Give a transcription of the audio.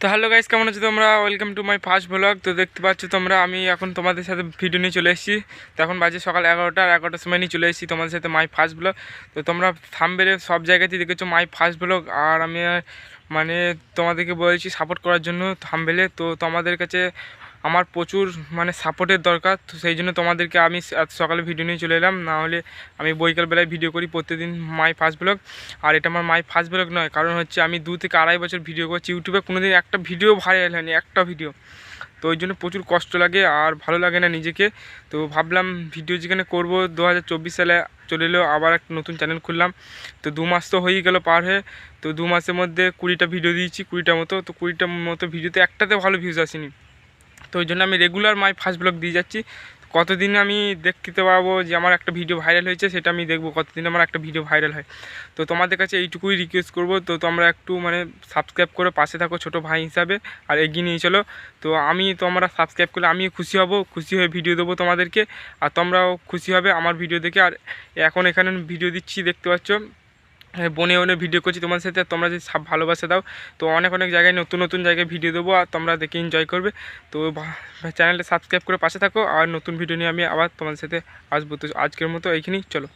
তো hello guys, কেমন আছো তোমরা? Welcome to my first blog. তো দেখতে পাচ্ছ তোমরা, আমি এখন তোমাদের সাথে ভিডিও নিয়ে চলে এসেছি। তো এখন বাজে সকাল 11টার সময় নিয়ে চলে এসেছি তোমাদের সাথে মাই ফার্স্ট ব্লগ। তো তোমরা থাম্বনেলে সব জায়গাতেই দেখেছো মাই ফার্স্ট ব্লগ, আর আমি মানে তোমাদেরকে বলেছি সাপোর্ট করার জন্য থাম্বনেলে। তো তোমাদের কাছে আমার প্রচুর সাপোর্টের দরকার। তো সেই জন্য তোমাদেরকে আমি আজ সকালে ভিডিও নিয়ে চলে এলাম। না হলে আমি বিকালবেলায় ভিডিও করি প্রত্যেকদিন মাই ফার্স্ট ব্লগ। আর এটা আমার মাই ফার্স্ট ব্লগ নয়, কারণ হচ্ছে আমি 2 থেকে আড়াই বছর ভিডিও করছি ইউটিউবে, কোনোদিন একটা ভিডিও ভাইরাল হয়নি, একটা ভিডিও। তো ওই জন্য প্রচুর কষ্ট লাগে আর ভালো লাগে না নিজেকে। তো ভাবলাম ভিডিও যেখানে করবো 2024 সালে চলে এলো, আবার একটা নতুন চ্যানেল খুললাম। তো 2 মাস তো হয়েই গেল পার হয়ে। তো 2 মাসের মধ্যে 20টা ভিডিও দিয়েছি, 20টার মতো। তো 20টার মতো ভিডিওতে একটাতে ভালো ভিউজ আসেনি। তো ওই জন্য আমি রেগুলার মাই ফার্স্ট ব্লগ দিয়ে যাচ্ছি। কতদিন আমি দেখতে পাবো যে আমার একটা ভিডিও ভাইরাল হয়েছে, সেটা আমি দেখবো কতদিন আমার একটা ভিডিও ভাইরাল হয়। তো তোমাদের কাছে এইটুকুই রিকোয়েস্ট করবো, তো তোমরা একটু সাবস্ক্রাইব করে পাশে থাকো ছোটো ভাই হিসাবে, আর এগিয়ে নিয়ে চলো। তো তোমরা সাবস্ক্রাইব করলে আমি খুশি হব, খুশি হয়ে ভিডিও দেবো তোমাদেরকে, আর তোমরাও খুশি হবে আমার ভিডিও দেখে। আর এখন এখানে ভিডিও দিচ্ছি, দেখতে পাচ্ছ বনে বনে ভিডিও করছি তোমার সাথে। তোমরা যদি ভালোবাসা দাও, তো অনেক অনেক জায়গায় নতুন নতুন জায়গায় ভিডিও দেবো, আর তোমরা দেখে এনজয় করবে। তো চ্যানেলটা সাবস্ক্রাইব করে পাশে থাকো, আর নতুন ভিডিও নিয়ে আমি আবার তোমাদের সাথে আসবো। তো আজকের মতো এইখানেই, চলো।